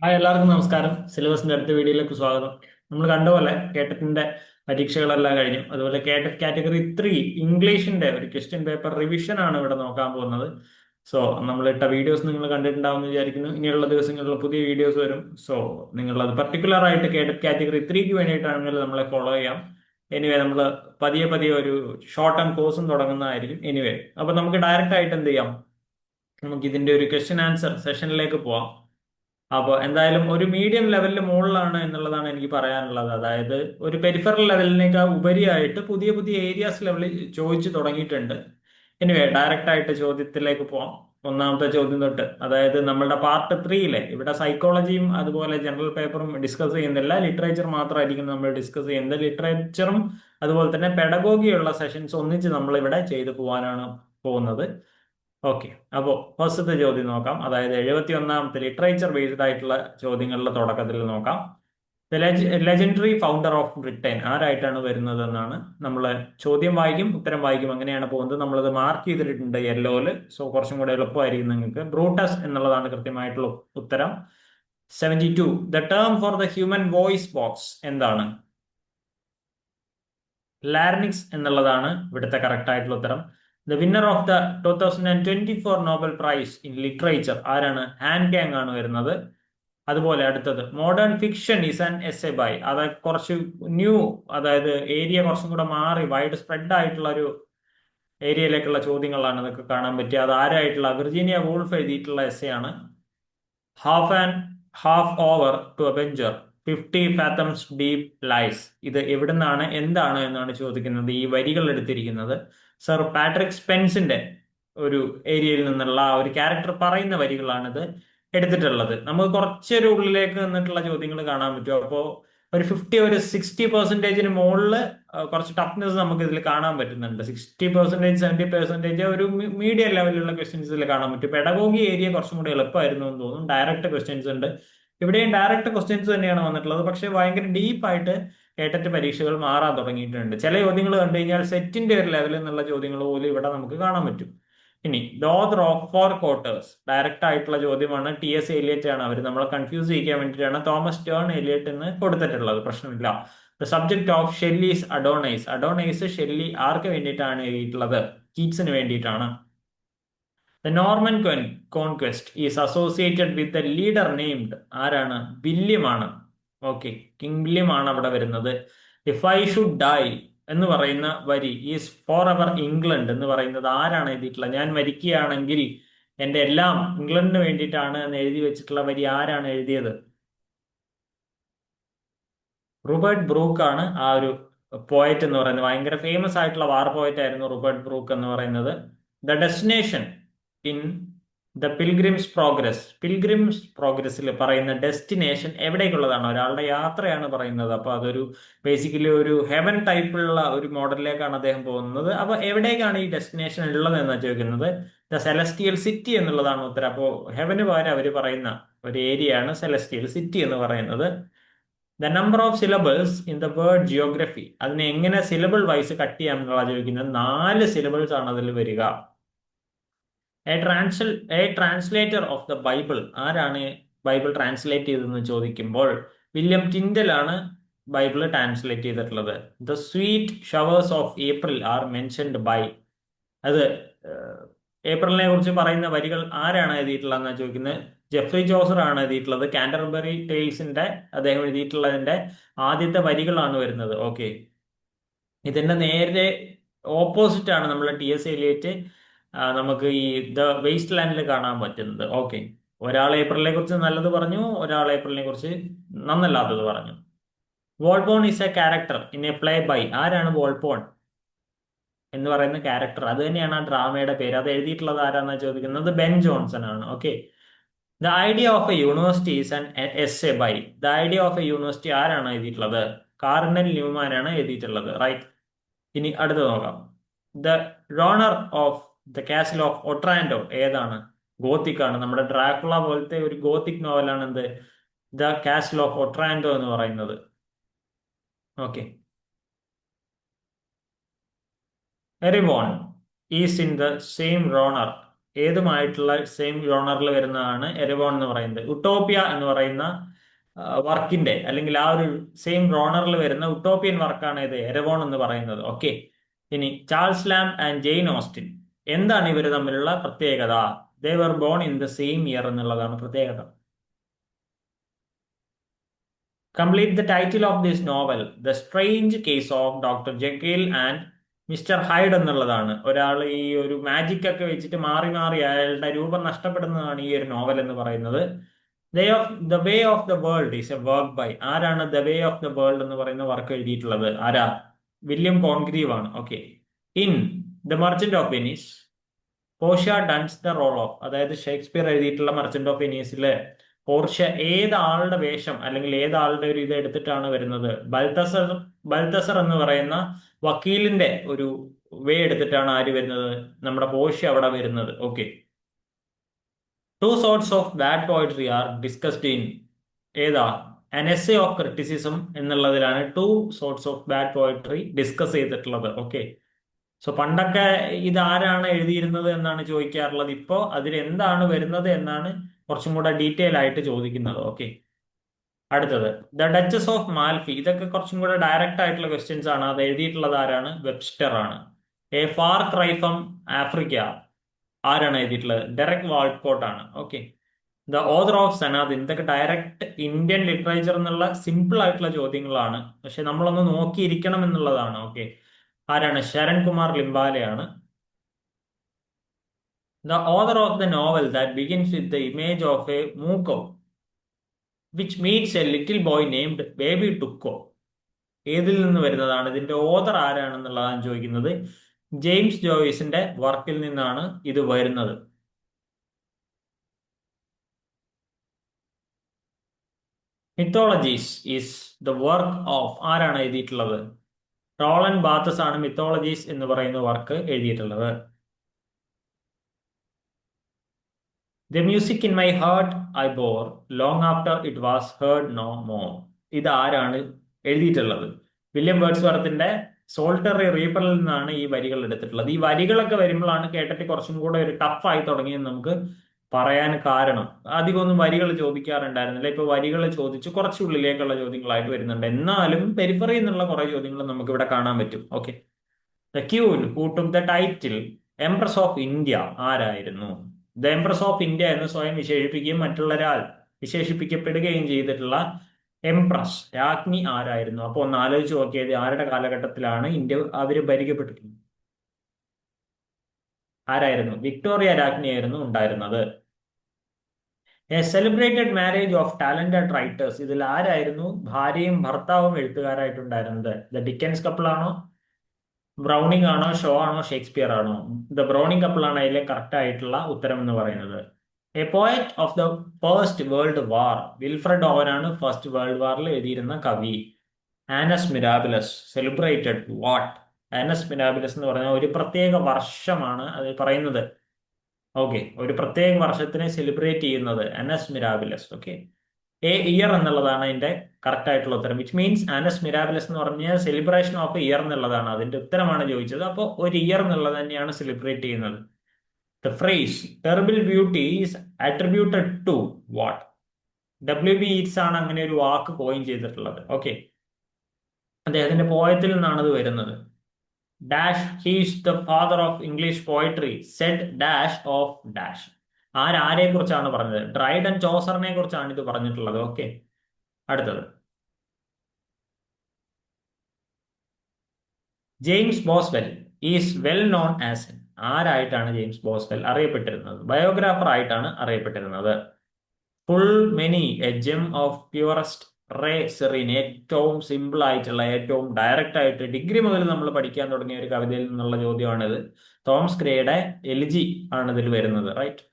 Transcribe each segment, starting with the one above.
എല്ലാവർക്കും നമസ്കാരം. സിലബസിന്റെ അടുത്ത വീഡിയോയിലേക്ക് സ്വാഗതം. നമ്മൾ കണ്ട പോലെ കേട്ടറ്റിന്റെ പരീക്ഷകളെല്ലാം കഴിഞ്ഞു. അതുപോലെ കേട്ടറ്റ് കാറ്റഗറി 3 ഇംഗ്ലീഷിന്റെ ഒരു ക്വസ്റ്റ്യൻ പേപ്പർ റിവിഷൻ ആണ് ഇവിടെ നോക്കാൻ പോകുന്നത്. സോ നമ്മൾ ഇട്ട വീഡിയോസ് നിങ്ങൾ കണ്ടിട്ടുണ്ടാവും എന്ന് വിചാരിക്കുന്നു. ഇനിയുള്ള ദിവസങ്ങളിൽ പുതിയ വീഡിയോസ് വരും. സോ നിങ്ങൾ അത് പർട്ടിക്കുലർ ആയിട്ട് കേട്ടറ്റ് കാറ്റഗറി 3ക്ക് വേണ്ടിയിട്ടാണെങ്കിൽ നമ്മളെ ഫോളോ ചെയ്യാം. എനിവേ നമ്മൾ പതിയെ പതിയെ ഒരു ഷോർട്ട് ആൻഡ് കോഴ്സും തുടങ്ങുന്നതായിരിക്കും. എനിവേ അപ്പൊ നമുക്ക് ഡയറക്റ്റ് ആയിട്ട് എന്ത് ചെയ്യാം, നമുക്ക് ഇതിന്റെ ഒരു ക്വസ്റ്റ്യൻ ആൻസർ സെഷനിലേക്ക് പോവാം. അപ്പോൾ എന്തായാലും ഒരു മീഡിയം ലെവലിൽ മുകളിലാണ് എന്നുള്ളതാണ് എനിക്ക് പറയാനുള്ളത്. അതായത് ഒരു പെരിഫറൽ ലെവലിനേക്കാൾ ഉപരിയായിട്ട് പുതിയ പുതിയ ഏരിയാസ് ലെവലിൽ ചോദിച്ചു തുടങ്ങിയിട്ടുണ്ട്. എനിവേ ഡയറക്റ്റ് ആയിട്ട് ചോദ്യത്തിലേക്ക് പോവാം. ഒന്നാമത്തെ ചോദ്യം തൊട്ട്, അതായത് നമ്മളുടെ പാർട്ട് 3 ഇവിടെ സൈക്കോളജിയും അതുപോലെ ജനറൽ പേപ്പറും ഡിസ്കസ് ചെയ്യുന്നില്ല, ലിറ്ററേച്ചർ മാത്രമായിരിക്കും നമ്മൾ ഡിസ്കസ് ചെയ്യുന്നത്. ലിറ്ററേച്ചറും അതുപോലെ തന്നെ പെഡഗോഗിയുള്ള സെഷൻസ് ഒന്നിച്ച് നമ്മൾ ഇവിടെ ചെയ്തു പോകാനാണ് പോകുന്നത്. ഓക്കെ, അപ്പോൾ ഫസ്റ്റത്തെ ചോദ്യം നോക്കാം. അതായത് 71ാമത്തെ ലിറ്ററേച്ചർ ബേസ്ഡ് ആയിട്ടുള്ള ചോദ്യങ്ങളുടെ തുടക്കത്തിൽ നോക്കാം. ലെജൻഡറി ഫൗണ്ടർ ഓഫ് ബ്രിട്ടൻ ആരായിട്ടാണ് വരുന്നത് എന്നാണ്. നമ്മൾ ചോദ്യം വായിക്കും, ഉത്തരം വായിക്കും, അങ്ങനെയാണ് പോകുന്നത്. നമ്മളത് മാർക്ക് ചെയ്തിട്ടുണ്ട് യെല്ലോയില്. സോ കുറച്ചും കൂടെ എളുപ്പമായിരിക്കും നിങ്ങൾക്ക്. ബ്രൂട്ടസ് എന്നുള്ളതാണ് കൃത്യമായിട്ടുള്ള ഉത്തരം. 72. The term for the human voice box എന്താണ്? ലാർനിക്സ് എന്നുള്ളതാണ് ഇവിടുത്തെ കറക്റ്റ് ആയിട്ടുള്ള ഉത്തരം. The winner of the 2024 Nobel prize in literature ആരാണ്? ഹാൻ കാങ് ആണ് വരുന്നത്. അതുപോലെ അടുത്തത്, modern fiction is an essay by. അത് കുറച്ച് ന്യൂ, അതായത് ഏരിയ കുറച്ചും കൂടെ മാറി വൈഡ് സ്പ്രെഡ് ആയിട്ടുള്ള ഒരു ഏരിയയിലേക്കുള്ള ചോദ്യങ്ങളാണ് ഇതൊക്കെ കാണാൻ പറ്റുക. അത് ആരായിട്ടുള്ള വിർജീനിയ വൂൾഫ് എഴുതിയിട്ടുള്ള എസ്സേ ആണ്. Half and half over to avenger 50 fathoms deep lies. ഇത് എവിടുന്നാണ്, എന്താണ് എന്നാണ് ചോദിക്കുന്നത്. ഈ വരികൾ എടുത്തിരിക്കുന്നത് സർ പാട്രിക് സ്പെൻസിന്റെ ഒരു ഏരിയയിൽ നിന്നുള്ള ആ ഒരു ക്യാരക്ടർ പറയുന്ന വരികളാണിത് എടുത്തിട്ടുള്ളത്. നമുക്ക് കുറച്ചൊരു ഉള്ളിലേക്ക് നിന്നിട്ടുള്ള ചോദ്യങ്ങൾ കാണാൻ പറ്റും. അപ്പോൾ ഒരു 50 ഒരു 60% മുകളിൽ കുറച്ച് ടഫ്നെസ് നമുക്ക് ഇതിൽ കാണാൻ പറ്റുന്നുണ്ട്. 60%, 70% ഒരു മീഡിയം ലെവലിലുള്ള ക്വസ്റ്റ്യൻസ് ഇതിൽ കാണാൻ പറ്റും. പെഡഗോഗി ഏരിയ കുറച്ചും കൂടി എളുപ്പമായിരുന്നു എന്ന് തോന്നുന്നു. ഡയറക്റ്റ് ക്വസ്റ്റ്യൻസ് ഉണ്ട്. ഇവിടെയും ഡയറക്റ്റ് ക്വസ്റ്റ്യൻസ് തന്നെയാണ് വന്നിട്ടുള്ളത്. പക്ഷെ ഭയങ്കര ഡീപ്പായിട്ട് കേട്ടിട്ട് പരീക്ഷകൾ മാറാൻ തുടങ്ങിയിട്ടുണ്ട്. ചില ചോദ്യങ്ങൾ കണ്ടു കഴിഞ്ഞാൽ സെറ്റിന്റെ ഒരു ലെവലിൽ നിന്നുള്ള ചോദ്യങ്ങൾ പോലും ഇവിടെ നമുക്ക് കാണാൻ പറ്റും. ഇനി the author of four quarters, direct ആയിട്ടുള്ള ചോദ്യമാണ്. TS എലിയറ്റ് ആണ്. അവർ നമ്മളെ കൺഫ്യൂസ് ചെയ്യിക്കാൻ വേണ്ടിയിട്ടാണ് തോമസ് ടേൺ എലിയറ്റ് എന്ന് കൊടുത്തിട്ടുള്ളത്. പ്രശ്നമില്ല. The subject of Shelley's Adonais. Adonais Shelley ആർക്ക് വേണ്ടിയിട്ടാണ് എഴുതിയിട്ടുള്ളത്? കീറ്റ്സിന് വേണ്ടിയിട്ടാണ്. The Norman conquest is associated with the leader named. ആരാണ്? വില്യം ആണ്. ഓക്കെ, കിങ് വില്യം ആണ് അവിടെ വരുന്നത്. ഇഫ് ഐ ഷുഡ് ഡൈ എന്ന് പറയുന്ന വരി, ഈസ് ഫോർ എവർ ഇംഗ്ലണ്ട് എന്ന് പറയുന്നത് ആരാണ് എഴുതിയിട്ടുള്ളത്? ഞാൻ മരിക്കുകയാണെങ്കിൽ എന്റെ എല്ലാം ഇംഗ്ലണ്ടിന് വേണ്ടിയിട്ടാണ് എന്ന് എഴുതി വെച്ചിട്ടുള്ള വരി ആരാണ് എഴുതിയത്? റൂബർട്ട് ബ്രൂക്ക് ആണ് ആ ഒരു പോയറ്റ് എന്ന് പറയുന്നത്. ഭയങ്കര ഫേമസ് ആയിട്ടുള്ള വാർ പോയറ്റ് ആയിരുന്നു റൂബർട്ട് ബ്രൂക്ക് എന്ന് പറയുന്നത്. The destination in the pilgrim's progress. Pilgrim's പ്രോഗ്രസ്സിൽ പറയുന്ന ഡെസ്റ്റിനേഷൻ എവിടേക്കുള്ളതാണ്? ഒരാളുടെ യാത്രയാണ് പറയുന്നത്. അപ്പൊ അതൊരു ബേസിക്കലി ഒരു ഹെവൻ ടൈപ്പുള്ള ഒരു മോഡലിലേക്കാണ് അദ്ദേഹം പോകുന്നത്. അപ്പൊ എവിടേക്കാണ് ഈ ഡെസ്റ്റിനേഷൻ ഉള്ളത് എന്നാണ് ചോദിക്കുന്നത്. ദ സെലസ്റ്റിയൽ സിറ്റി എന്നുള്ളതാണ് ഉത്തരം. അപ്പോൾ ഹെവന് പകരം അവർ പറയുന്ന ഒരു ഏരിയയാണ് സെലസ്റ്റിയൽ സിറ്റി എന്ന് പറയുന്നത്. The number of syllables in the word geography. അതിനെ എങ്ങനെ സിലബിൾ വൈസ് കട്ട് ചെയ്യാം എന്നുള്ള ചോദിക്കുന്നത്. 4 സിലബിൾസ് ആണ് അതിൽ വരിക. A translator of the Bible. ആരാണ് ബൈബിൾ ട്രാൻസ്ലേറ്റ് ചെയ്തതെന്ന് ചോദിക്കുമ്പോൾ വില്യം ടിൻഡൽ ആണ് ബൈബിൾ ട്രാൻസ്ലേറ്റ് ചെയ്തിട്ടുള്ളത്. The sweet showers of April are mentioned by. അത് ഏപ്രിലിനെ കുറിച്ച് പറയുന്ന വരികൾ ആരാണ് എഴുതിയിട്ടുള്ളതെന്ന് ചോദിക്കുന്നത്. ജെഫ്രി ചോസർ ആണ് എഴുതിയിട്ടുള്ളത്. കാൻറ്റർബറി ടെയിൽസിന്റെ അദ്ദേഹം എഴുതിയിട്ടുള്ളതിന്റെ ആദ്യത്തെ വരികളാണ് വരുന്നത്. ഓക്കെ, ഇതിന്റെ നേരെ ഓപ്പോസിറ്റ് ആണ് നമ്മൾ TS എലിയറ്റ് നമുക്ക് ഈ ദ വേസ്റ്റ് ലാൻഡിൽ കാണാൻ പറ്റുന്നത്. ഓക്കെ, ഒരാൾ ഏപ്രിലിനെ കുറിച്ച് നല്ലത് പറഞ്ഞു, ഒരാൾ ഏപ്രിലിനെ കുറിച്ച് നന്നല്ലാത്തത് പറഞ്ഞു. Volpone is a character in a play by. ആരാണ് വോൾപോൺ എന്ന് പറയുന്ന ക്യാരക്ടർ? അത് തന്നെയാണ് ആ ഡ്രാമയുടെ പേര്. അത് എഴുതിയിട്ടുള്ളത് ആരാന്നാ ചോദിക്കുന്നത്. ബെൻ ജോൺസൺ ആണ്. Okay, the idea of a university is an essay by. The idea of a university ആരാണ് എഴുതിയിട്ടുള്ളത്? കാർഡിനൽ ന്യൂമാൻ ആണ് എഴുതിയിട്ടുള്ളത്. റൈറ്റ്. ഇനി അടുത്ത് നോക്കാം. The genre of the castle of Otranto ഏതാണ്? ഗോത്തിക് ആണ്. നമ്മുടെ ഡ്രാക്കുള പോലത്തെ ഒരു ഗോത്തിക് നോവലാണ് എന്ത്? ദ കാസിൽ ഓഫ് ഒട്രാൻഡോ എന്ന് പറയുന്നത്. Okay, Erewhon is in the same genre ഏതുമായിട്ടുള്ള സെയിം ജോണറിൽ വരുന്നതാണ് എരവോൺ എന്ന് പറയുന്നത്. ഉട്ടോപ്യ എന്ന് പറയുന്ന വർക്കിന്റെ അല്ലെങ്കിൽ ആ ഒരു സെയിം ജോണറിൽ വരുന്ന ഉട്ടോപ്യൻ വർക്കാണ് ഇത് എരവോൺ എന്ന് പറയുന്നത്. ഓക്കെ, ഇനി Charles Lamb and Jane Austen, എന്താണ് ഇവർ തമ്മിലുള്ള പ്രത്യേകത? They were born in the same year എന്നുള്ളതാണ് പ്രത്യേകത. Complete the title of this novel, the strange case of doctor Jekyll and mister Hyde എന്നുള്ളതാണ്. ഒരാൾ ഈ ഒരു മാജിക് ഒക്കെ വെച്ചിട്ട് മാറി മാറി അയാളുടെ രൂപം നഷ്ടപ്പെടുന്നതാണ് ഈ ഒരു നോവൽ എന്ന് പറയുന്നത്. The way of the world is a work by, ആരാണ് the way of the world എന്ന് പറയുന്ന വർക്ക് എഴുതിയിട്ടുള്ളത്? ആരാ? വില്യം കോൺഗ്രീവ് ആണ്. Okay, in the merchant of Venice Portia dons the role of, അതായത് ഷേക്സ്പിയർ എഴുതിയിട്ടുള്ള മർച്ചന്റ് ഓഫ് വെനീസിലെ Portia ഏതാളുടെ വേഷം അല്ലെങ്കിൽ ഏതാളുടെ ഒരു ഇത് എടുത്തിട്ടാണ് വരുന്നത്? ബൽത്തസർ എന്ന് പറയുന്ന വക്കീലിന്റെ ഒരു വേ എടുത്തിട്ടാണ് ആര് വരുന്നത്? നമ്മുടെ പോർഷ്യ അവിടെ വരുന്നത്. Okay, two sorts of bad poetry are discussed in ഏതാ? ആൻ എസ്സേ ഓഫ് ക്രിറ്റിസിസം എന്നുള്ളതിലാണ് two sorts of bad poetry discuss ചെയ്തിട്ടുള്ളത്. ഓക്കെ, സോ പണ്ടൊക്കെ ഇത് ആരാണ് എഴുതിയിരുന്നത് എന്നാണ് ചോദിക്കാറുള്ളത്. ഇപ്പോ അതിൽ എന്താണ് വരുന്നത് എന്നാണ് കുറച്ചും കൂടെ ഡീറ്റെയിൽ ആയിട്ട് ചോദിക്കുന്നത്. ഓക്കെ, അടുത്തത് ദ ഡച്ചസ് ഓഫ് മാൽഫി, ഇതൊക്കെ കുറച്ചും കൂടെ ഡയറക്റ്റ് ആയിട്ടുള്ള ക്വസ്റ്റ്യൻസ് ആണ്. അത് എഴുതിയിട്ടുള്ളത് ആരാണ്? വെബ്സ്റ്റർ ആണ്. A far cry from Africa, ആരാണ് എഴുതിയിട്ടുള്ളത്? ഡെറക് വാൾക്കോട്ട് ആണ്. ഓക്കെ, ദ ഓതർ ഓഫ് സനാദിൻ, ഇതൊക്കെ ഡയറക്റ്റ് ഇന്ത്യൻ ലിറ്ററേച്ചർ എന്നുള്ള സിമ്പിൾ ആയിട്ടുള്ള ചോദ്യങ്ങളാണ്, പക്ഷെ നമ്മളൊന്ന് നോക്കിയിരിക്കണം എന്നുള്ളതാണ്. ഓക്കെ, ആരാണ്? ശരൺ കുമാർ ലിംബാലയാണ്. The author of the novel that begins with the image of a മൂക്കോ which meets a little boy named baby ടുക്കോ, ഏതിൽ നിന്ന് വരുന്നതാണ്? ഇതിന്റെ ഓതർ ആരാണെന്നുള്ളതാണ് ചോദിക്കുന്നത്. ജെയിംസ് ജോയ്സിന്റെ വർക്കിൽ നിന്നാണ് ഇത് വരുന്നത്. മിത്തോളജീസ് ഈസ് ദ വർക്ക് ഓഫ്, ആരാണ് എഴുതിയിട്ടുള്ളത്? റോളൻ ബാത്തസ് ആണ് മിത്തോളജീസ് എന്ന് പറയുന്ന വർക്ക് എഴുതിയിട്ടുള്ളത്. The music in my heart I bore long after it was heard no more, ഇത് ആരാണ് എഴുതിയിട്ടുള്ളത്? വില്യം വേർഡ്സ്വർത്തിന്റെ സോൾട്ടറി റീപ്പറിൽ നിന്നാണ് ഈ വരികൾ എടുത്തിട്ടുള്ളത്. ഈ വരികളൊക്കെ വരുമ്പോഴാണ് കേട്ടിട്ട് കുറച്ചും കൂടെ ഒരു ടഫായി തുടങ്ങിയെന്ന് നമുക്ക് പറയാൻ കാരണം. അധികം ഒന്നും വരികൾ ചോദിക്കാറുണ്ടായിരുന്നില്ല. ഇപ്പൊ വരികൾ ചോദിച്ച് കുറച്ചുള്ളിലേക്കുള്ള ചോദ്യങ്ങളായിട്ട് വരുന്നുണ്ട്. എന്നാലും പെരിഫറി എന്നുള്ള കുറെ ചോദ്യങ്ങൾ നമുക്ക് ഇവിടെ കാണാൻ പറ്റും. Okay, the queen who took the title empress of India ആരായിരുന്നു? ദ എംപ്രസ് ഓഫ് ഇന്ത്യ എന്ന് സ്വയം വിശേഷിപ്പിക്കുകയും മറ്റുള്ളൊരാൾ വിശേഷിപ്പിക്കപ്പെടുകയും ചെയ്തിട്ടുള്ള എംപ്രസ് രാജ്ഞി ആരായിരുന്നു? അപ്പൊ ഒന്ന് ആലോചിച്ച് നോക്കിയത് ആരുടെ കാലഘട്ടത്തിലാണ് ഇന്ത്യ അവര് ഭരിക്കപ്പെട്ടിട്ടുള്ളത്? ആരായിരുന്നു? വിക്ടോറിയ രാജ്ഞിയായിരുന്നു ഉണ്ടായിരുന്നത്. A celebrated marriage of talented writers, ഇതിൽ ആരായിരുന്നു ഭാര്യയും ഭർത്താവും എഴുത്തുകാരായിട്ടുണ്ടായിരുന്നത്? ദ ഡിക്കൻസ് കപ്പിൾ ആണോ, ബ്രൗണിംഗ് ആണോ, ഷോ ആണോ, ഷേക്സ്പിയർ ആണോ? ദ ബ്രൗണിംഗ് കപ്പിൾ ആണ് അതിലെ കറക്റ്റ് ആയിട്ടുള്ള ഉത്തരം എന്ന് പറയുന്നത്. A poet of the first world war, Wilfred Owen ആണ് ഫസ്റ്റ് വേൾഡ് വാറിൽ എഴുതിയിരുന്ന കവി. Annus mirabilis celebrated what? Annus mirabilis എന്ന് പറഞ്ഞ ഒരു പ്രത്യേക വർഷമാണ് അത് പറയുന്നത്. ഓക്കെ, ഒരു പ്രത്യേക വർഷത്തിനെ സെലിബ്രേറ്റ് ചെയ്യുന്നത് ആനസ് മിരാബിലസ്. ഓക്കെ, എ ഇയർ എന്നുള്ളതാണ് അതിന്റെ കറക്റ്റ് ആയിട്ടുള്ള ഉത്തരം. വിച്ച് മീൻസ് ആനസ് മിരാബിലസ് എന്ന് പറഞ്ഞാൽ സെലിബ്രേഷൻ ഓഫ് ഇയർ എന്നുള്ളതാണ് അതിന്റെ ഉത്തരമാണ് ചോദിച്ചത്. അപ്പോൾ ഒരു ഇയർ എന്നുള്ളത് തന്നെയാണ് സെലിബ്രേറ്റ് ചെയ്യുന്നത്. The phrase terrible beauty is attributed to what? W.B. Yeats ആണ് അങ്ങനെ ഒരു വാക്ക് കോയിൻ ചെയ്തിട്ടുള്ളത്. ഓക്കെ, അദ്ദേഹത്തിന്റെ പോയത്തിൽ നിന്നാണ് ഇത് വരുന്നത്. Dash he's the father of English poetry said dash of dash, ആരെ കുറിച്ചാണ് പറഞ്ഞത്? ഡ്രൈഡൻ ചോസറിനെ കുറിച്ചാണ് ഇത് പറഞ്ഞിട്ടുള്ളത്. ഓക്കെ, അടുത്തത് James Boswell is well known as, ആരായിട്ടാണ് ജെയിംസ് ബോസ്വെൽ അറിയപ്പെട്ടിരുന്നത്? ബയോഗ്രാഫർ ആയിട്ടാണ് അറിയപ്പെട്ടിരുന്നത്. Full many a gem of purest ray serene, ഏറ്റവും സിമ്പിൾ ആയിട്ടുള്ള ഏറ്റവും ഡയറക്റ്റ് ആയിട്ട് ഡിഗ്രി മുതൽ നമ്മൾ പഠിക്കാൻ തുടങ്ങിയ ഒരു കവിതയിൽ നിന്നുള്ള ചോദ്യമാണിത്. തോമസ് ഗ്രേയുടെ എലിജി ആണ് ഇതിൽ വരുന്നത്. Right.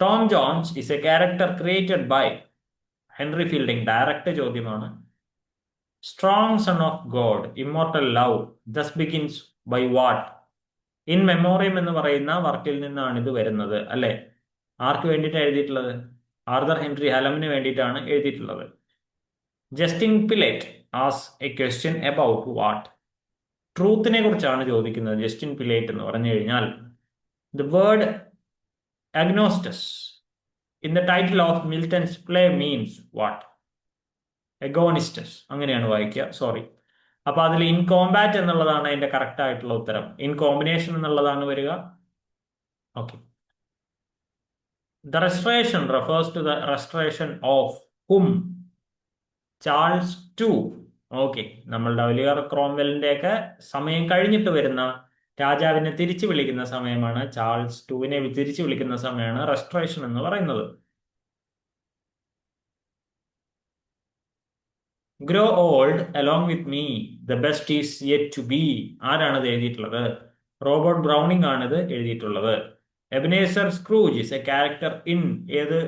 Tom Jones is a character created by Henry Fielding, direct ചോദ്യമാണ്. Strong son of god immortal love thus begins by what? In memoriam എന്ന് പറയുന്ന വർക്കിൽ നിന്നാണ് ഇത് വരുന്നത് അല്ലെ? ആർക്ക് വേണ്ടിയിട്ടാണ് എഴുതിയിട്ടുള്ളത്? ആർതർ ഹെൻറി ഹലമിന് വേണ്ടിയിട്ടാണ് എഴുതിയിട്ടുള്ളത്. ജസ്റ്റിൻ പിലേറ്റ് ആസ് എ ക്വസ്റ്റ്യൻ അബൌട്ട് വാട്ട്? ട്രൂത്തിനെ കുറിച്ചാണ് ചോദിക്കുന്നത് ജസ്റ്റിൻ പിലേറ്റ് എന്ന് പറഞ്ഞു കഴിഞ്ഞാൽ. The word agnostus in the title of Milton's play means what? Agonistus അങ്ങനെയാണ് വായിക്കുക, സോറി. അപ്പൊ അതിൽ ഇൻ കോമ്പാറ്റ് എന്നുള്ളതാണ് അതിന്റെ കറക്റ്റ് ആയിട്ടുള്ള ഉത്തരം. ഇൻ കോമ്പിനേഷൻ എന്നുള്ളതാണ് വരിക. Okay. The restoration refers to the restoration of whom? Charles two. Okay, നമ്മളുടെ ഒലിവർ ക്രോംവെലിന്റെ ഒക്കെ സമയം കഴിഞ്ഞിട്ട് വരുന്ന രാജാവിനെ തിരിച്ചു വിളിക്കുന്ന സമയമാണ്, ചാൾസ് ടുവിനെ തിരിച്ചു വിളിക്കുന്ന സമയമാണ് റെസ്റ്റോറേഷൻ എന്ന് പറയുന്നത്. Grow old along with me, the best is yet to be. ആരാണത് എഴുതിയിട്ടുള്ളത്? റോബർട്ട് ബ്രൗണിംഗ് ആണിത് എഴുതിയിട്ടുള്ളത്. Ebenezer Scrooge is a character in ഏത്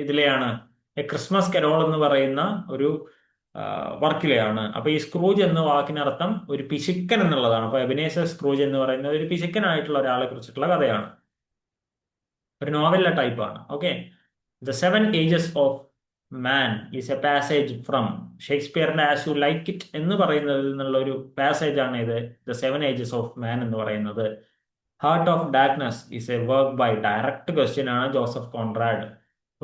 ഇതിലെയാണ്? എ ക്രിസ്മസ് കരോൾ എന്ന് പറയുന്ന ഒരു വർക്കിലെയാണ്. അപ്പൊ ഈ സ്ക്രൂജ് എന്ന വാക്കിനർത്ഥം ഒരു പിശുക്കൻ എന്നുള്ളതാണ്. അപ്പൊ എബനേസർ സ്ക്രൂജ് എന്ന് പറയുന്നത് ഒരു പിശുക്കനായിട്ടുള്ള ഒരാളെ കുറിച്ചിട്ടുള്ള കഥയാണ്, ഒരു നോവലിലെ ടൈപ്പാണ്. Okay. The seven ages of man is a passage from ഷേക്സ്പിയറിന്റെ ആസ് യു ലൈക്ക് ഇറ്റ് എന്ന് പറയുന്നതിൽ നിന്നുള്ള ഒരു പാസേജ് ആണ് ഇത്, the seven ages of man എന്ന് പറയുന്നത്. Heart of darkness is a work by, direct question ആണ്, Joseph Conrad.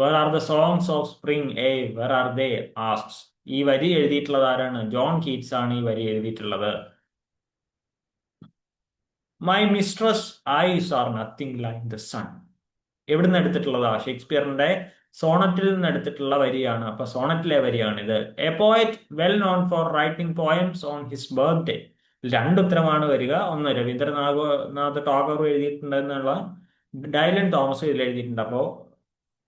Where are the songs of spring where are they asks. ഈ വരി എഴുതിയിട്ടുള്ളത് ആരാണ്? ജോൺ കീറ്റ്സ് ആണ് ഈ വരി എഴുതിയിട്ടുള്ളത്. My mistress eyes are nothing like the sun. എവിടുന്ന് എടുത്തിട്ടുള്ളതാ? ഷേക്സ്പിയറിന്റെ സോണറ്റിൽ നിന്ന് എടുത്തിട്ടുള്ള വരിയാണ്. അപ്പൊ സോണറ്റിലെ വരിയാണിത്. A poet well known for writing poems on his birthday. രണ്ടുത്തരമാണ് വരിക. ഒന്ന് രവീന്ദ്രനാഥ് ടാഗോർ എഴുതിയിട്ടുണ്ടെന്നുള്ള, ഡൈലൻ തോമസും ഇതിൽ എഴുതിയിട്ടുണ്ട്. അപ്പോൾ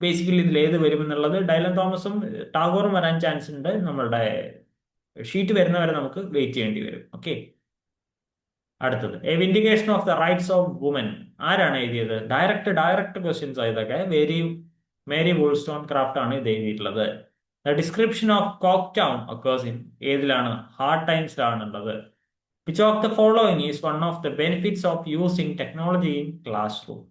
ബേസിക്കലി ഇതിൽ ഏത് വരും എന്നുള്ളത്, ഡൈലൻ തോമസും ടാഗോറും വരാൻ ചാൻസ് ഉണ്ട്. നമ്മളുടെ ഷീറ്റ് വരുന്നവരെ നമുക്ക് വെയിറ്റ് ചെയ്യേണ്ടി വരും. ഓക്കെ. അടുത്തത് a vindication of the rights of woman. ആരാണ് എഴുതിയത്? ഡയറക്റ്റ് ക്വസ്റ്റ്യൻസ് ആയതൊക്കെ. മേരി വോൾസ്റ്റോൺ ക്രാഫ്റ്റ് ആണ് ഇത് എഴുതിയിട്ടുള്ളത്. The description of coketown occurs in ഏതിലാണ്? ഹാർഡ് ടൈംസിലാണുള്ളത്. Which of the following is one of the benefits of using technology in classroom.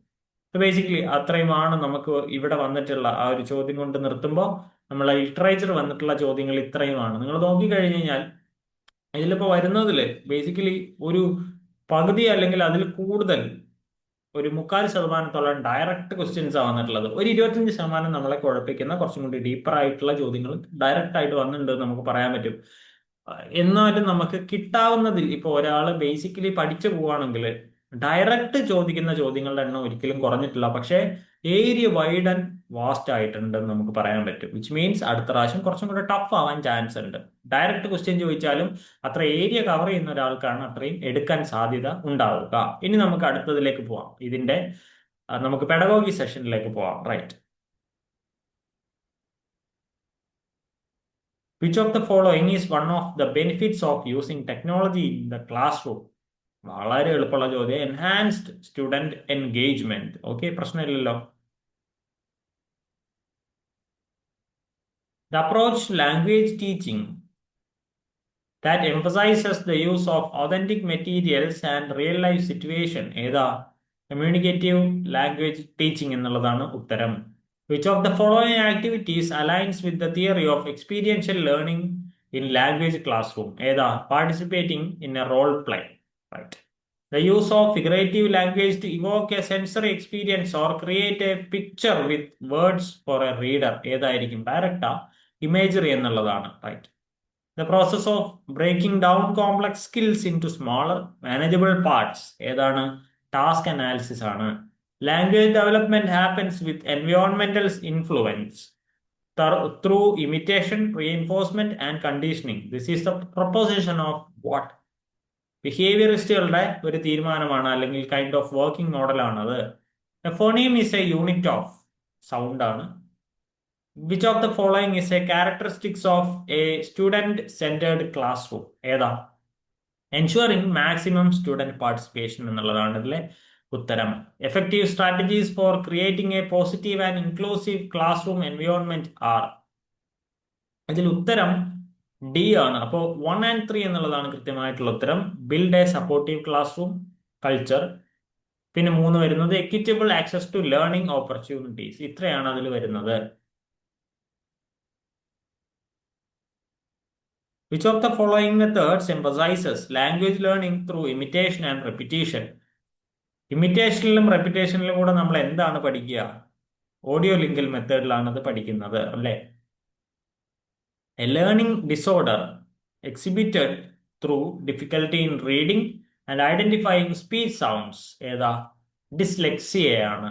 Basically അത്രയുമാണ് നമുക്ക് ഇവിടെ വന്നിട്ടുള്ള ആ ഒരു ചോദ്യം കൊണ്ട് നിർത്തുമ്പോൾ നമ്മളെ ലിറ്ററേച്ചർ വന്നിട്ടുള്ള ചോദ്യങ്ങൾ ഇത്രയുമാണ്. നിങ്ങൾ നോക്കിക്കഴിഞ്ഞ് കഴിഞ്ഞാൽ ഇതിലിപ്പോൾ വരുന്നതിൽ ബേസിക്കലി ഒരു പകുതി അല്ലെങ്കിൽ അതിൽ കൂടുതൽ, ഒരു 3/4% ഡയറക്റ്റ് ക്വസ്റ്റ്യൻസ് ആണ് വന്നിട്ടുള്ളത്. ഒരു 25% നമ്മളെ കുഴപ്പിക്കുന്ന കുറച്ചും കൂടി ഡീപ്പർ ആയിട്ടുള്ള ചോദ്യങ്ങൾ ഡയറക്റ്റ് ആയിട്ട് വന്നിട്ടുണ്ട് നമുക്ക് പറയാൻ പറ്റും. എന്നാലും നമുക്ക് കിട്ടാവുന്നതിൽ ഇപ്പോൾ ഒരാൾ ബേസിക്കലി പഠിച്ചു പോവുകയാണെങ്കിൽ ഡയറക്റ്റ് ചോദിക്കുന്ന ചോദ്യങ്ങളുടെ എണ്ണം ഒരിക്കലും കുറഞ്ഞിട്ടില്ല. പക്ഷേ ഏരിയ വൈഡ് ആൻഡ് വാസ്റ്റ് ആയിട്ടുണ്ടെന്ന് നമുക്ക് പറയാൻ പറ്റും. വിച്ച് മീൻസ് അടുത്ത പ്രാവശ്യം കുറച്ചും കൂടെ ടഫ് ആവാൻ ചാൻസ് ഉണ്ട്. ഡയറക്റ്റ് ക്വസ്റ്റ്യൻ ചോദിച്ചാലും അത്ര ഏരിയ കവർ ചെയ്യുന്ന ഒരാൾക്കാണ് അത്രയും എടുക്കാൻ സാധ്യത ഉണ്ടാവുക. ഇനി നമുക്ക് അടുത്തതിലേക്ക് പോവാം. ഇതിന്റെ നമുക്ക് പെഡഗോഗി സെഷനിലേക്ക് പോവാം. Right. Which of the following is one of the benefits of using technology in the classroom? വളരെ എളുപ്പമുള്ള ചോദ്യം. Enhanced student engagement. ഓക്കെ, പ്രശ്നമില്ലല്ലോ. The approach to language teaching that emphasizes the use of authentic materials and real life situation. ഏതാ? Communicative language teaching എന്നുള്ളതാണ് ഉത്തരം. Which of the following activities aligns with the theory of experiential learning in language classroom? ഏതാ? Participating in a role play. Right. The use of figurative language to evoke a sensory experience or create a picture with words for a reader. ഏതായിരിക്കും? ഡയറക്റ്റാ? Imagery എന്നുള്ളതാണ്. Right. The process of breaking down complex skills into smaller manageable parts. ഏതാണ്? Task analysis ആണ്. Language development happens with environmental influence through imitation, reinforcement and conditioning. This is the proposition of what? ബിഹേവിയറിസ്റ്റുകളുടെ ഒരു തീരുമാനമാണ്, അല്ലെങ്കിൽ kind of working മോഡലാണ് അത്. A phoneme is a unit of sound ആണ്. Which of the following is a characteristics of a student centred classroom? ഏതാ? Ensuring maximum student participation എന്നുള്ളതാണ് ഇതിലെ ഉത്തരം. Effective strategies for creating a positive and inclusive classroom environment are. ഇതിൽ ഉത്തരം D ആണ്. അപ്പോൾ 1 and 3 എന്നുള്ളതാണ് കൃത്യമായിട്ടുള്ള ഉത്തരം. Build A supportive class room culture. പിന്നെ 3 വരുന്നത് equitable access to learning opportunities. ഇത്രയാണ് അതിൽ വരുന്നത്. Which of the following methods emphasizes language learning through imitation and repetition? ഇമിറ്റേഷനിലും റെപ്പിറ്റേഷനിലും കൂടെ നമ്മൾ എന്താണ് പഠിക്കുക? ഓഡിയോ ലിങ്കൽ മെത്തേഡിലാണ് അത് പഠിക്കുന്നത് അല്ലേ? A learning disorder exhibited through difficulty in reading and identifying speech sounds ഏതാ? ഡിസ്ലെക്സിയയാണ്.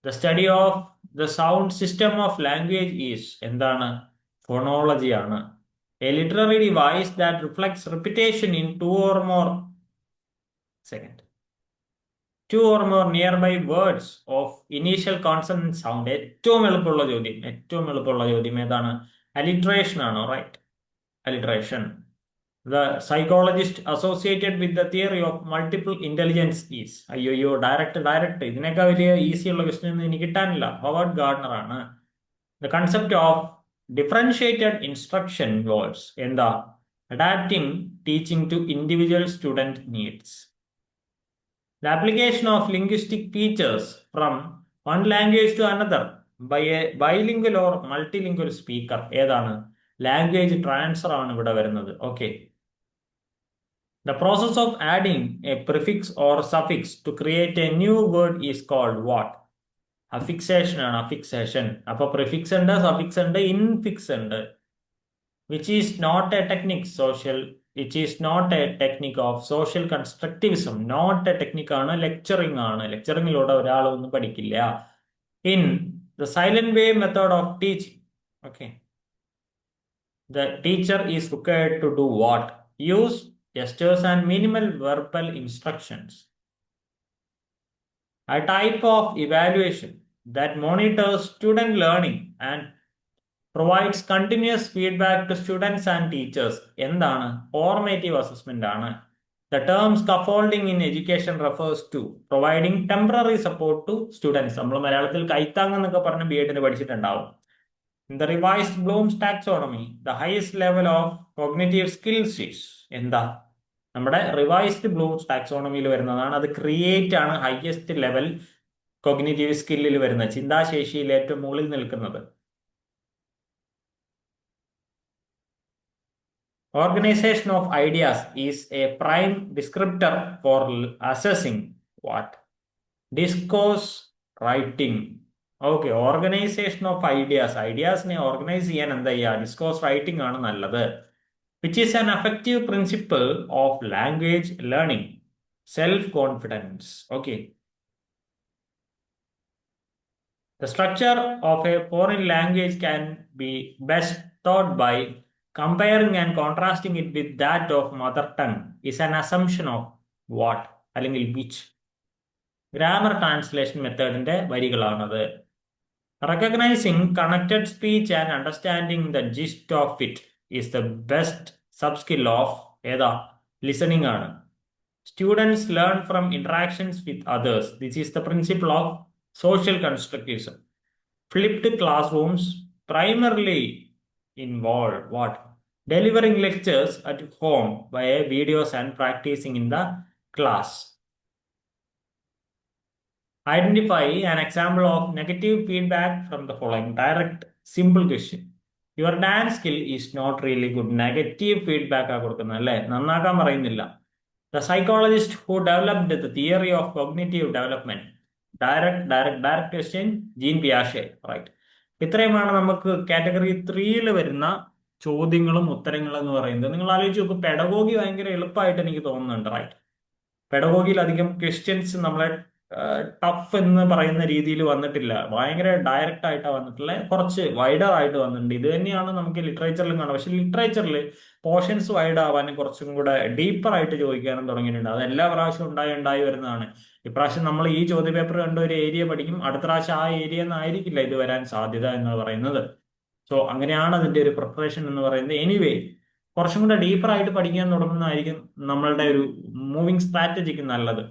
The study of the sound system of language is എന്താണ്? ഫോണോളജിയാണ്. A literary device that reflects repetition in two or more nearby words of initial consonant sound. ഏറ്റവും എളുപ്പമുള്ള ചോദ്യം ഏതാണ്? Alliteration ആണോ? Right, alliteration. The psychologist associated with the theory of multiple intelligence is. അയ്യോ, direct ഇതിനേക്കാൾ വലിയ easy ഉള്ള question ഒന്നും എനിക്ക് കിട്ടാനില്ല. ഹോവാർഡ് ഗാർഡനർ ആണ്. The concept of differentiated instruction words എന്താ? Adapting teaching to individual student needs. The application of linguistic features from one language to another by a bilingual or multilingual speaker ഏതാണ്? Language transfer ആണ് ഇവിടെ വരുന്നത്. Okay. The process of adding a prefix or suffix to create a new word is called what? Affixation ആണ്. affixation. അപ്പൊ prefix ഉണ്ട്, suffix ഉണ്ട്, infix ഉണ്ട്. Which is not a technique of social constructivism. Not a technique ആണ്, lecturing ആണ്. lecturingലൂടെ ഒരാളൊന്നും പഠിക്കില്ല. In the silent wave method of teaching, okay, the teacher is required to do what? Use gestures and minimal verbal instructions. A type of evaluation that monitors student learning and provides continuous feedback to students and teachers. എന്താണ്? Formative assessment ആണ്. The term scaffolding in education refers to providing temporary support to students. നമ്മൾ മലയാളത്തിൽ കൈത്താങ് എന്നൊക്കെ പറഞ്ഞ് ബി.എഡിന് പഠിച്ചിട്ടുണ്ടാവും. In the revised Bloom's taxonomy, the highest level of cognitive skills is എന്താ? നമ്മുടെ revised Bloom's ടാക്സോണമിയിൽ വരുന്നതാണ്. അത് ക്രിയേറ്റ് ആണ് ഹയസ്റ്റ് ലെവൽ കോഗ്നിറ്റീവ് സ്കില്ലിൽ വരുന്നത്, ചിന്താശേഷിയിൽ ഏറ്റവും മുകളിൽ നിൽക്കുന്നത്. Organization of ideas is a prime descriptor for assessing what? Discourse writing. Okay, organization of ideas. Ideasനെ ഓർഗനൈസ് ചെയ്യാൻ എന്താ ചെയ്യുക? ഡിസ്കോഴ്സ് റൈറ്റിംഗ് ആണ് നല്ലത്. Which is an effective principle of language learning. Self-confidence. Okay. The structure of a foreign language can be best taught by comparing and contrasting it with that of mother tongue. Is an assumption of what? അല്ലെങ്കിൽ which? Grammar translation മെത്തേഡിന്റെ വരികളാണത്. Recognizing connected speech and understanding the gist of it is the best sub-skill of ഏതാ? Listening ആണ്. Students learn from interactions with others. This is the principle of social constructivism. Flipped classrooms primarily involve what? Delivering lectures at home via videos and practicing in the class. Identify an example of negative feedback from the following. Direct, simple question. Your dance skill is not really good. Negative feedback ആ കൊടുക്കുന്നത് അല്ലേ? നന്നാക്കാൻ പറയുന്നില്ല. The psychologist who developed the theory of cognitive development. Direct question, Jean Piaget. Right. ഇത്രയുമാണ് നമുക്ക് category 3 വരുന്ന ചോദ്യങ്ങളും ഉത്തരങ്ങളും എന്ന് പറയുന്നത്. നിങ്ങൾ ആലോചിച്ച് നോക്കും, പെഡഗോഗി ഭയങ്കര എളുപ്പമായിട്ട് എനിക്ക് തോന്നുന്നുണ്ട്. റൈറ്റ്. പെഡഗോഗിയിൽ അധികം ക്വസ്റ്റ്യൻസ് നമ്മളെ ടഫ് എന്ന് പറയുന്ന രീതിയിൽ വന്നിട്ടില്ല. ഭയങ്കര ഡയറക്റ്റ് ആയിട്ടാണ് വന്നിട്ടുള്ളത്, കുറച്ച് വൈഡർ ആയിട്ട് വന്നിട്ടുണ്ട്. ഇത് തന്നെയാണ് നമുക്ക് ലിറ്ററേച്ചറിലും കാണാം. പക്ഷെ ലിറ്ററേച്ചറിൽ പോർഷൻസ് വൈഡ് ആവാനും കുറച്ചും കൂടെ ഡീപ്പർ ആയിട്ട് ചോദിക്കാനും തുടങ്ങിയിട്ടുണ്ട്. അത് എല്ലാ പ്രാവശ്യവും ഉണ്ടായി വരുന്നതാണ്. ഇപ്രാവശ്യം നമ്മൾ ഈ ചോദ്യ പേപ്പർ കണ്ട ഒരു ഏരിയ പഠിക്കും, അടുത്ത പ്രാവശ്യം ആ ഏരിയ എന്നായിരിക്കില്ല ഇത് വരാൻ സാധ്യത എന്ന് പറയുന്നത്. സോ അങ്ങനെയാണ് അതിന്റെ ഒരു പ്രിപ്പറേഷൻ എന്ന് പറയുന്നത്. എനിവേ, കുറച്ചും കൂടെ ഡീപ്പർ ആയിട്ട് പഠിക്കാൻ തുടങ്ങുന്നതായിരിക്കും നമ്മളുടെ ഒരു മൂവിങ് സ്ട്രാറ്റജിക്ക് നല്ലത്.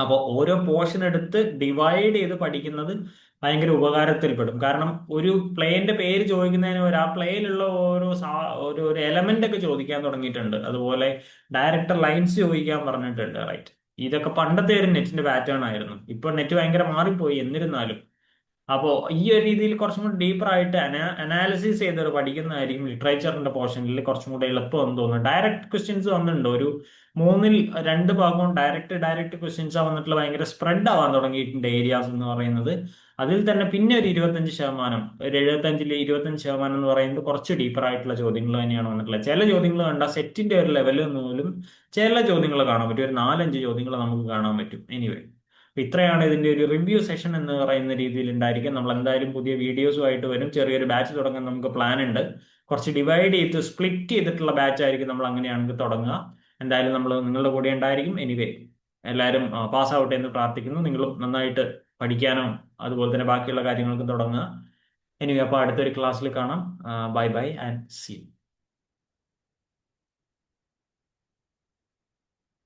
അപ്പോൾ ഓരോ പോർഷൻ എടുത്ത് ഡിവൈഡ് ചെയ്ത് പഠിക്കുന്നത് ഭയങ്കര ഉപകാരത്തിൽപ്പെടും. കാരണം ഒരു പ്ലേന്റെ പേര് ചോദിക്കുന്നതിന് ആ പ്ലേയിലുള്ള ഓരോ ഒരു എലമെന്റ് ഒക്കെ ചോദിക്കാൻ തുടങ്ങിയിട്ടുണ്ട്. അതുപോലെ ഡയറക്ടർ ലൈൻസ് ചോദിക്കാൻ പറഞ്ഞിട്ടുണ്ട്. റൈറ്റ്. ഇതൊക്കെ പണ്ടത്തെ ഒരു നെറ്റിന്റെ പാറ്റേൺ ആയിരുന്നു. ഇപ്പൊ നെറ്റ് ഭയങ്കര മാറിപ്പോയി. എന്നിരുന്നാലും അപ്പോൾ ഈ ഒരു രീതിയിൽ കുറച്ചും കൂടി ഡീപ്പർ ആയിട്ട് അനാലിസിസ് ചെയ്ത് പഠിക്കുന്നതായിരിക്കും ലിറ്ററേച്ചറിന്റെ പോർഷനിൽ കുറച്ചും കൂടി എളുപ്പം എന്ന് തോന്നുന്നു. ഡയറക്റ്റ് ക്വസ്റ്റ്യൻസ് വന്നിട്ടുണ്ട്, ഒരു മൂന്നിൽ രണ്ട് ഭാഗവും ഡയറക്റ്റ് ക്വസ്റ്റ്യൻസ് വന്നിട്ടുള്ള ഭയങ്കര സ്പ്രെഡ് ആവാൻ തുടങ്ങിയിട്ടുണ്ട് ഏരിയാസ് എന്ന് പറയുന്നത്. അതിൽ തന്നെ പിന്നെ ഒരു 25%, ഒരു 75-25% എന്ന് പറയുന്നത് കുറച്ച് ഡീപ്പർ ആയിട്ടുള്ള ചോദ്യങ്ങൾ തന്നെയാണ് വന്നിട്ടുള്ളത്. ചില ചോദ്യങ്ങൾ കണ്ട സെറ്റിന്റെ ഒരു ലെവലിൽ പോലും ചില ചോദ്യങ്ങൾ കാണാൻ പറ്റും, ഒരു 4-5 ചോദ്യങ്ങൾ നമുക്ക് കാണാൻ പറ്റും. എനിവേ, ഇത്രയാണ് ഇതിന്റെ ഒരു റിവ്യൂ സെഷൻ എന്ന് പറയുന്ന രീതിയിൽ ഉണ്ടായിരിക്കും. നമ്മൾ എന്തായാലും പുതിയ വീഡിയോസുമായിട്ട് വരും. ചെറിയൊരു ബാച്ച് തുടങ്ങാൻ നമുക്ക് പ്ലാൻ ഉണ്ട്. കുറച്ച് ഡിവൈഡ് ചെയ്ത് സ്പ്ലിറ്റ് ചെയ്തിട്ടുള്ള ബാച്ച് ആയിരിക്കും നമ്മൾ അങ്ങനെയാണെങ്കിൽ തുടങ്ങുക. എന്തായാലും നമ്മൾ നിങ്ങളുടെ കൂടെ ഉണ്ടായിരിക്കും. എനിവേ, എല്ലാവരും പാസ് ആവട്ടെ എന്ന് പ്രാർത്ഥിക്കുന്നു. നിങ്ങളും നന്നായിട്ട് പഠിക്കാനോ അതുപോലെ തന്നെ ബാക്കിയുള്ള കാര്യങ്ങൾക്കും തുടങ്ങുക. എനിവേ, അപ്പോൾ അടുത്തൊരു ക്ലാസ്സിൽ കാണാം. Bye bye and see.